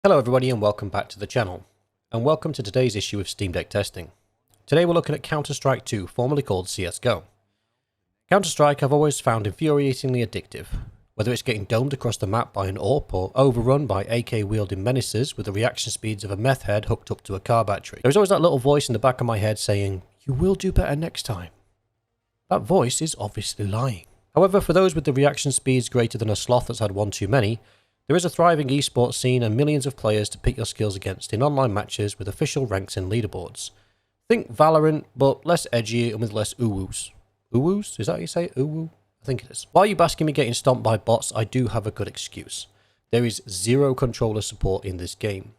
Hello everybody and welcome back to the channel, and welcome to today's issue of Steam Deck Testing. Today we're looking at Counter-Strike 2, formerly called CSGO. Counter-Strike I've always found infuriatingly addictive, whether it's getting domed across the map by an AWP or overrun by AK-wielding menaces with the reaction speeds of a meth head hooked up to a car battery. There's always that little voice in the back of my head saying, "You will do better next time." That voice is obviously lying. However, for those with the reaction speeds greater than a sloth that's had one too many, there is a thriving esports scene and millions of players to pit your skills against in online matches with official ranks and leaderboards. Think Valorant, but less edgy and with less ooh-woos. Ooh-woos? Is that how you say it? Ooh-woo? I think it is. While you bask in me getting stomped by bots, I do have a good excuse. There is zero controller support in this game.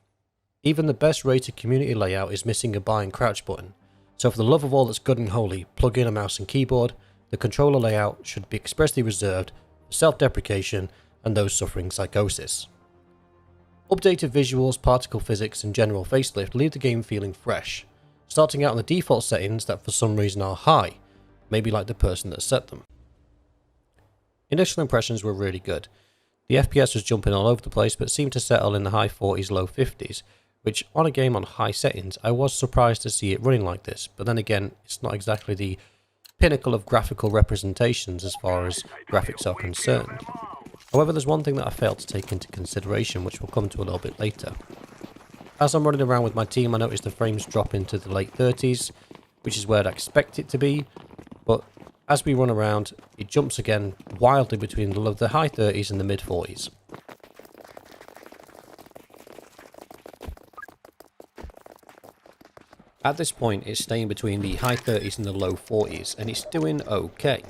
Even the best rated community layout is missing a buy and crouch button, so for the love of all that's good and holy, plug in a mouse and keyboard. The controller layout should be expressly reserved for self-deprecation and those suffering psychosis. Updated visuals, particle physics and general facelift leave the game feeling fresh, starting out on the default settings that for some reason are high, maybe like the person that set them. Initial impressions were really good. The FPS was jumping all over the place but seemed to settle in the high 40s, low 50s, which on a game on high settings I was surprised to see it running like this, but then again it's not exactly the pinnacle of graphical representations as far as graphics are concerned. However, there's one thing that I failed to take into consideration, which we'll come to a little bit later. As I'm running around with my team, I noticed the frames drop into the late 30s, which is where I'd expect it to be, but as we run around, it jumps again wildly between the high 30s and the mid 40s. At this point, it's staying between the high 30s and the low 40s, and it's doing okay.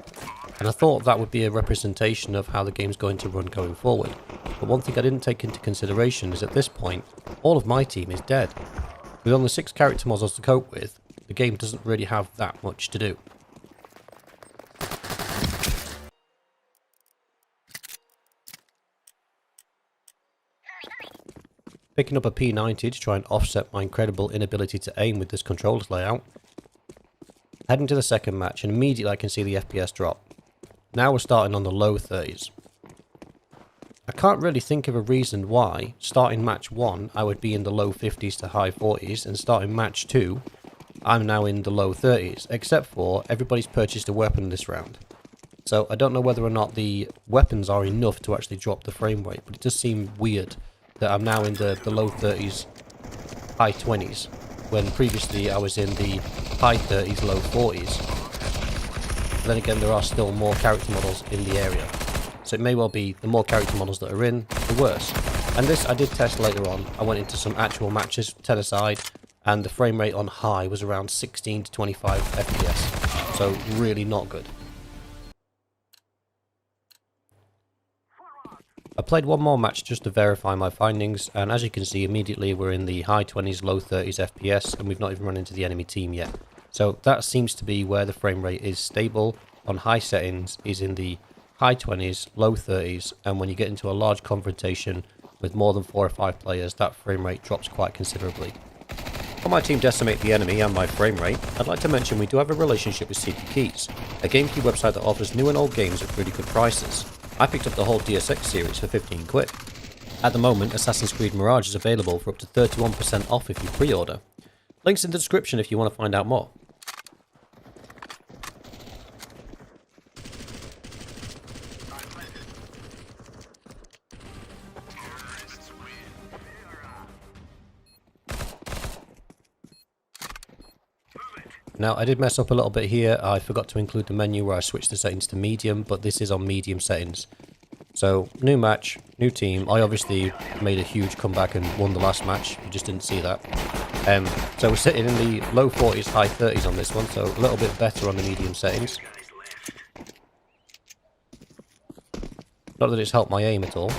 And I thought that would be a representation of how the game's going to run going forward. But one thing I didn't take into consideration is at this point, all of my team is dead. With only 6 character models to cope with, the game doesn't really have that much to do. Picking up a P90 to try and offset my incredible inability to aim with this controller's layout. Heading to the second match, and immediately I can see the FPS drop. Now we're starting on the low 30s. I can't really think of a reason why starting match 1 I would be in the low 50s to high 40s, and starting match 2 I'm now in the low 30s, except for everybody's purchased a weapon this round. So I don't know whether or not the weapons are enough to actually drop the frame rate, but it does seem weird that I'm now in the low 30s, high 20s, when previously I was in the high 30s, low 40s. But then again, there are still more character models in the area, so it may well be the more character models that are in, the worse. And this I did test later on. I went into some actual matches, 10 aside, and the frame rate on high was around 16 to 25 FPS, so really not good. I played one more match just to verify my findings, and as you can see immediately we're in the high 20s, low 30s FPS, and we've not even run into the enemy team yet. So that seems to be where the frame rate is stable on high settings, is in the high 20s, low 30s, and when you get into a large confrontation with more than 4 or 5 players, that frame rate drops quite considerably. On my team decimate the enemy and my frame rate, I'd like to mention we do have a relationship with CP Keys, a GameKey website that offers new and old games at really good prices. I picked up the whole DSX series for 15 quid. At the moment, Assassin's Creed Mirage is available for up to 31% off if you pre-order. Links in the description if you want to find out more. Now, I did mess up a little bit here. I forgot to include the menu where I switched the settings to medium, but this is on medium settings. So, new match, new team. I obviously made a huge comeback and won the last match. You just didn't see that. So we're sitting in the low 40s, high 30s on this one, so a little bit better on the medium settings. Not that it's helped my aim at all.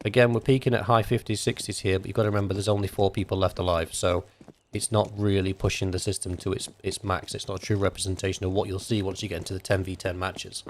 Again, we're peaking at high 50s, 60s here, but you've got to remember there's only 4 people left alive, so it's not really pushing the system to its max. It's not a true representation of what you'll see once you get into the 10v10 matches.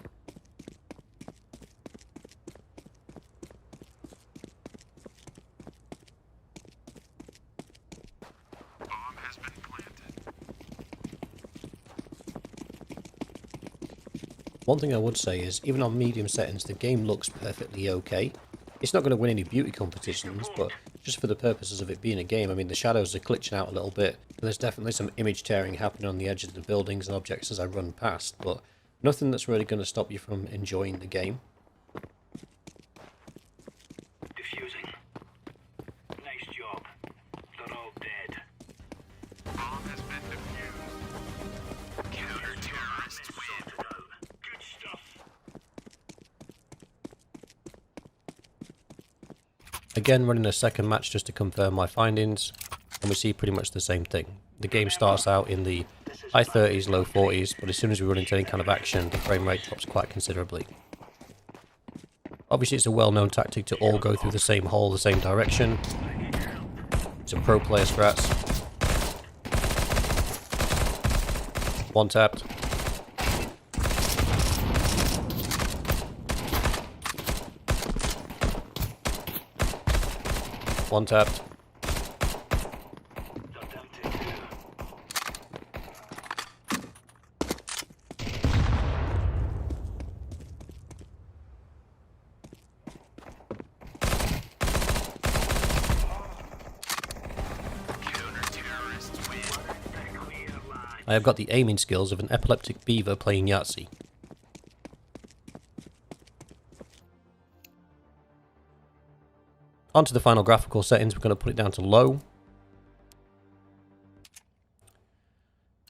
One thing I would say is, even on medium settings, the game looks perfectly okay. It's not going to win any beauty competitions, but just for the purposes of it being a game, I mean, the shadows are glitching out a little bit. There's definitely some image tearing happening on the edges of the buildings and objects as I run past, but nothing that's really going to stop you from enjoying the game. Diffusing. Nice job. They're all dead. Bomb has been defused. Counter-terrorists win. Good stuff. Again, running a second match just to confirm my findings, and we see pretty much the same thing. The game starts out in the high 30s, low 40s, but as soon as we run into any kind of action, the frame rate drops quite considerably. Obviously, it's a well-known tactic to all go through the same hole, the same direction. It's a pro player strats. One tapped. One tapped. I have got the aiming skills of an epileptic beaver playing Yahtzee. On to the final graphical settings, we're going to put it down to low.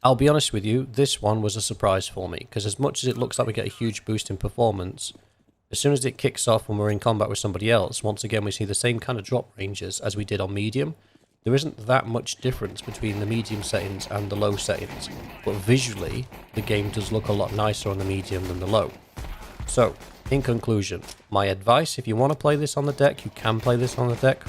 I'll be honest with you, this one was a surprise for me, because as much as it looks like we get a huge boost in performance, as soon as it kicks off when we're in combat with somebody else, once again we see the same kind of drop ranges as we did on medium. There isn't that much difference between the medium settings and the low settings, but visually, the game does look a lot nicer on the medium than the low. So, in conclusion, my advice, if you want to play this on the deck, you can play this on the deck.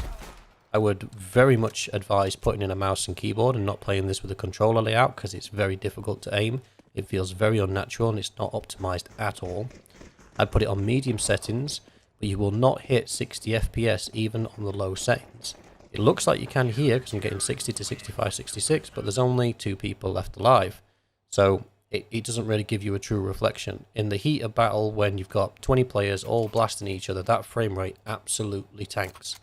I would very much advise putting in a mouse and keyboard and not playing this with a controller layout, because it's very difficult to aim. It feels very unnatural and it's not optimized at all. I'd put it on medium settings, but you will not hit 60 FPS even on the low settings. It looks like you can here, because I'm getting 60 to 65, 66, but there's only 2 people left alive. So it doesn't really give you a true reflection. In the heat of battle, when you've got 20 players all blasting each other, that frame rate absolutely tanks.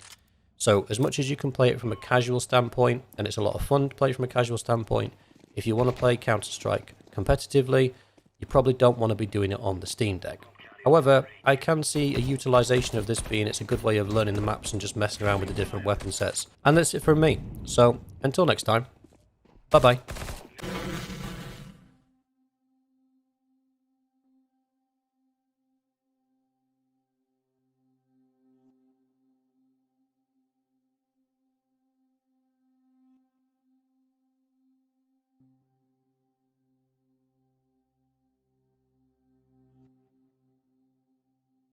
So as much as you can play it from a casual standpoint, and it's a lot of fun to play from a casual standpoint, if you want to play Counter-Strike competitively, you probably don't want to be doing it on the Steam Deck. However, I can see a utilization of this being it's a good way of learning the maps and just messing around with the different weapon sets. And that's it from me. So, until next time, bye bye.